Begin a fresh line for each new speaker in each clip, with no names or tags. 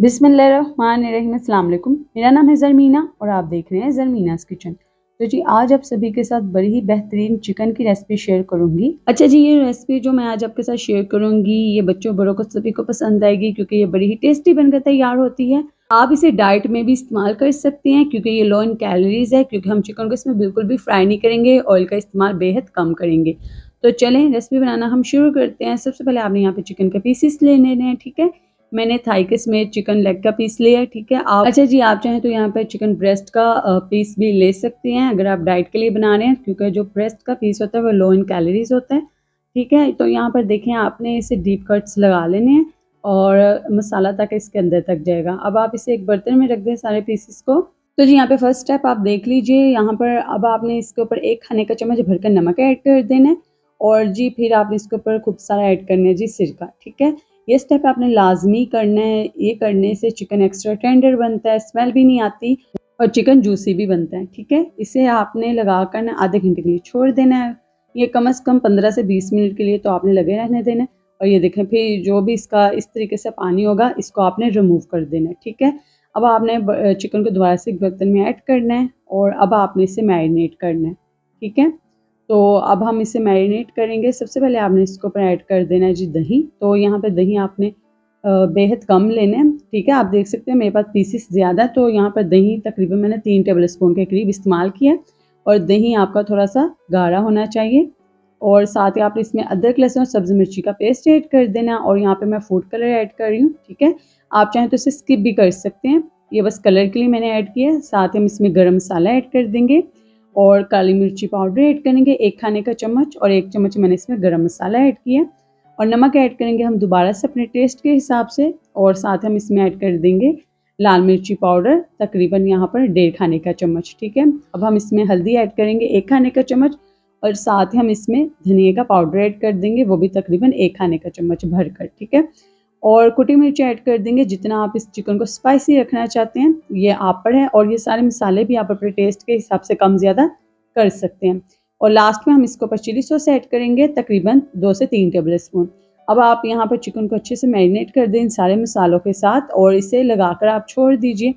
बिस्मिल्लाहिर्रहमानिर्रहीम। अस्सलाम वालेकुम। मेरा नाम है ज़रमीना और आप देख रहे हैं ज़रमीनास किचन। तो जी आज आप सभी के साथ बड़ी ही बेहतरीन चिकन की रेसिपी शेयर करूंगी। अच्छा जी, ये रेसिपी जो मैं आज आपके साथ शेयर करूंगी ये बच्चों बड़ों को सभी को पसंद आएगी क्योंकि ये बड़ी ही टेस्टी बनकर तैयार होती है। आप इसे डाइट में भी इस्तेमाल कर सकते हैं क्योंकि ये लो इन कैलोरीज है, क्योंकि हम चिकन को इसमें बिल्कुल भी फ्राई नहीं करेंगे, ऑयल का इस्तेमाल बेहद कम करेंगे। तो चलें रेसिपी बनाना हम शुरू करते हैं। सबसे पहले आपने यहाँ पे चिकन के पीसेस ले लेने हैं, ठीक है। मैंने थाई के समेत चिकन लेग का पीस लिया है, ठीक है। आप अच्छा जी, आप चाहें तो यहाँ पर चिकन ब्रेस्ट का पीस भी ले सकते हैं अगर आप डाइट के लिए बना रहे हैं, क्योंकि जो ब्रेस्ट का पीस होता है वो लो इन कैलोरीज होता है, ठीक है। तो यहाँ पर देखें आपने इसे डीप कट्स लगा लेने हैं और मसाला तक इसके अंदर तक जाएगा। अब आप इसे एक बर्तन में रख दें सारे पीसेस को। तो जी यहाँ पे फर्स्ट स्टेप आप देख लीजिए, यहाँ पर अब आपने इसके ऊपर 1 खाने का चम्मच भरकर नमक ऐड कर देना है और जी फिर आपने इसके ऊपर खूब सारा ऐड करना है जी सिरका, ठीक है। ये स्टेप आपने लाजमी करना है, ये करने से चिकन एक्स्ट्रा टेंडर बनता है, स्मेल भी नहीं आती और चिकन जूसी भी बनता है, ठीक है। इसे आपने लगा कर ना आधे घंटे के लिए छोड़ देना है। ये कम से कम 15 से 20 मिनट के लिए तो आपने लगे रहने देना है। और ये देखें फिर जो भी इसका इस तरीके से पानी होगा इसको आपने रिमूव कर देना है, ठीक है। अब आपने चिकन को दोबारा से एक बर्तन में ऐड करना है और अब आपने इसे मैरिनेट करना है, ठीक है। तो अब हम इसे मैरिनेट करेंगे। सबसे पहले आपने इसके ऊपर ऐड कर देना है जी दही। तो यहाँ पे दही आपने बेहद कम लेना है, ठीक है। आप देख सकते हैं मेरे पास पीसेस ज़्यादा है तो यहाँ पर दही तकरीबन मैंने 3 टेबल स्पून के करीब इस्तेमाल किया है और दही आपका थोड़ा सा गाढ़ा होना चाहिए। और साथ ही आप इसमें अदरक लहसुन और सब्ज़ी मिर्ची का पेस्ट ऐड कर देना और यहाँ पे मैं फूड कलर ऐड कर रही हूँ, ठीक है। आप चाहें तो इसे स्किप भी कर सकते हैं, ये बस कलर के लिए मैंने ऐड किया है। साथ ही हम इसमें गरम मसाला ऐड कर देंगे और काली मिर्ची पाउडर ऐड करेंगे 1 खाने का चम्मच और 1 चम्मच मैंने इसमें गरम मसाला ऐड किया और नमक ऐड करेंगे हम दोबारा से अपने टेस्ट के हिसाब से और साथ हम इसमें ऐड कर देंगे लाल मिर्ची पाउडर तकरीबन यहाँ पर 1.5 खाने का चम्मच, ठीक है। अब हम इसमें हल्दी ऐड करेंगे 1 खाने का चम्मच और साथ ही हम इसमें धनिया का पाउडर ऐड कर देंगे, वो भी तकरीबन 1 खाने का चम्मच भरकर, ठीक है। और कुटी मिर्ची ऐड कर देंगे जितना आप इस चिकन को स्पाइसी रखना चाहते हैं, ये आप पर है। और ये सारे मसाले भी आप अपने टेस्ट के हिसाब से कम ज़्यादा कर सकते हैं। और लास्ट में हम इसके ऊपर चिली सॉस ऐड करेंगे तकरीबन 2 से 3 टेबल स्पून। अब आप यहाँ पर चिकन को अच्छे से मैरिनेट कर दें इन सारे मसालों के साथ और इसे लगाकर आप छोड़ दीजिए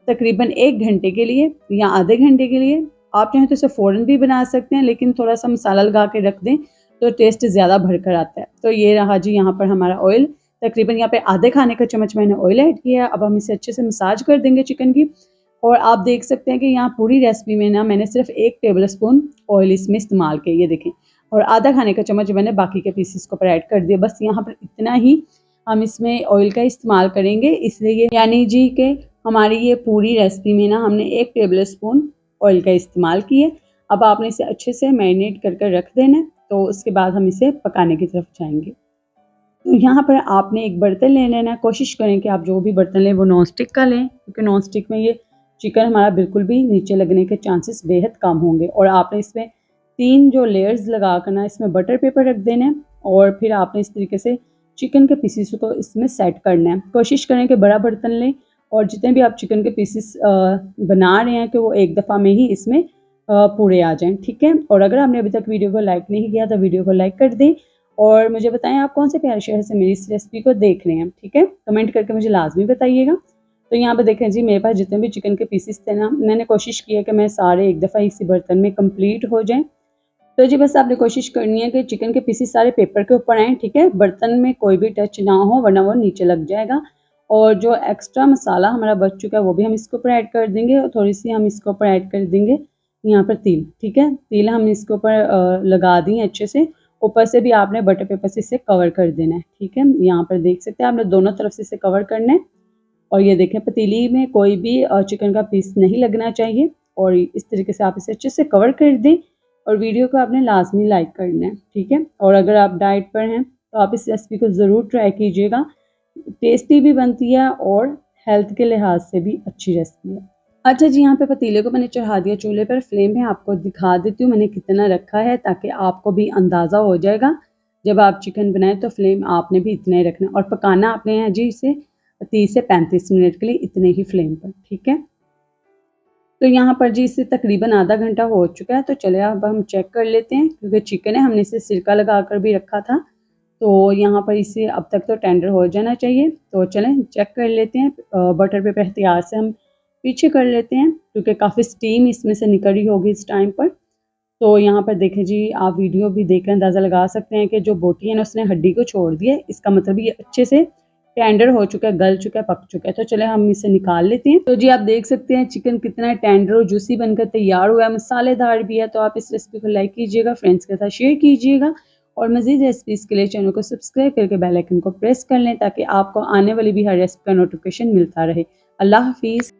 तकरीबन 1 घंटे के लिए या आधे घंटे के लिए। आप चाहें तो इसे फ़ौरन भी बना सकते हैं, लेकिन थोड़ा सा मसाला लगा के रख दें तो टेस्ट ज़्यादा भरकर आता है। तो ये रहा जी यहाँ पर हमारा ऑयल, तकरीबन यहाँ पे आधे खाने का चम्मच मैंने ऑयल ऐड किया है। अब हम इसे अच्छे से मसाज कर देंगे चिकन की और आप देख सकते हैं कि यहाँ पूरी रेसिपी में ना मैंने सिर्फ 1 टेबल स्पून ऑयल इसमें इस्तेमाल किया, ये देखें। और आधा खाने का चम्मच मैंने बाकी के पीसेस को ऊपर ऐड कर दिया। बस यहाँ पर इतना ही हम इसमें ऑयल का इस्तेमाल करेंगे, इसलिए यानी जी कि हमारी ये पूरी रेसिपी में ना हमने 1 टेबल स्पून ऑयल का इस्तेमाल किया। अब आपने इसे अच्छे से मैरिनेट कर कर रख देना है, तो उसके बाद हम इसे पकाने की तरफ जाएंगे। तो यहाँ पर आपने एक बर्तन ले लेना है। कोशिश करें कि आप जो भी बर्तन लें वो नॉन स्टिक का लें, क्योंकि नॉन स्टिक में ये चिकन हमारा बिल्कुल भी नीचे लगने के चांसेस बेहद कम होंगे। और आपने इसमें 3 जो लेयर्स लगा कर ना इसमें बटर पेपर रख देना है और फिर आपने इस तरीके से चिकन के पीसेस को इसमें सेट करना है। कोशिश करें कि बड़ा बर्तन लें और जितने भी आप चिकन के पीसेस बना रहे हैं कि वो एक दफ़ा में ही इसमें पूरे आ जाएँ, ठीक है। और अगर आपने अभी तक वीडियो को लाइक नहीं किया तो वीडियो को लाइक कर दें और मुझे बताएं आप कौन से प्यारे शहर से मेरी इस रेसिपी को देख रहे हैं, ठीक है। कमेंट करके मुझे लाजमी बताइएगा। तो यहाँ पर देखें जी मेरे पास जितने भी चिकन के पीसेस थे ना, मैंने कोशिश की है कि मैं सारे एक दफ़ा इसी बर्तन में कंप्लीट हो जाएं। तो जी बस आपने कोशिश करनी है कि चिकन के पीसेस सारे पेपर के ऊपर आएँ, ठीक है। बर्तन में कोई भी टच ना हो वरना वो नीचे लग जाएगा। और जो एक्स्ट्रा मसाला हमारा बच चुका है वो भी हम इसके ऊपर ऐड कर देंगे और थोड़ी सी हम इसके ऊपर ऐड कर देंगे यहाँ पर तिल, ठीक है। तिल हम इसके ऊपर लगा दिए अच्छे से। ऊपर से भी आपने बटर पेपर से इसे कवर कर देना है, ठीक है। यहाँ पर देख सकते हैं आपने दोनों तरफ से इसे कवर करना है और ये देखें पतीली में कोई भी चिकन का पीस नहीं लगना चाहिए और इस तरीके से आप इसे अच्छे से कवर कर दें। और वीडियो को आपने लाजमी लाइक करना है, ठीक है। और अगर आप डाइट पर हैं तो आप इस रेसिपी को ज़रूर ट्राई कीजिएगा, टेस्टी भी बनती है और हेल्थ के लिहाज से भी अच्छी रेसिपी है। अच्छा जी, यहाँ पे पतीले को मैंने चढ़ा दिया चूल्हे पर, फ्लेम है आपको दिखा देती हूँ मैंने कितना रखा है ताकि आपको भी अंदाज़ा हो जाएगा। जब आप चिकन बनाएं तो फ्लेम आपने भी इतना ही रखना और पकाना आपने है जी इसे 30 से 35 मिनट के लिए इतने ही फ्लेम पर, ठीक है। तो यहाँ पर जी इसे तकरीबन आधा घंटा हो चुका है। तो चले अब हम चेक कर लेते हैं, क्योंकि चिकन है हमने इसे सिरका लगा कर भी रखा था तो यहाँ पर इसे अब तक तो टेंडर हो जाना चाहिए। तो चलें चेक कर लेते हैं। बटर पेपर एहतियात से हम पीछे कर लेते हैं क्योंकि काफ़ी स्टीम इसमें से निकल रही होगी इस टाइम पर। तो यहाँ पर देखें जी, आप वीडियो भी देख कर अंदाज़ा लगा सकते हैं कि जो बोटी है ना उसने हड्डी को छोड़ दिया है। इसका मतलब ये अच्छे से टेंडर हो चुका है, गल चुका है, पक चुका है। तो चले हम इसे निकाल लेते हैं। तो जी आप देख सकते हैं चिकन कितना टेंडर और जूसी बनकर तैयार हुआ है, मसालेदार भी है। तो आप इस रेसिपी को लाइक कीजिएगा, फ्रेंड्स के साथ शेयर कीजिएगा और मज़ीद रेसिपीज़ के लिए चैनल को सब्सक्राइब करके बेल आइकन को प्रेस कर लें ताकि आपको आने वाली भी हर रेसिपी का नोटिफिकेशन मिलता रहे। अल्लाह हाफिज़।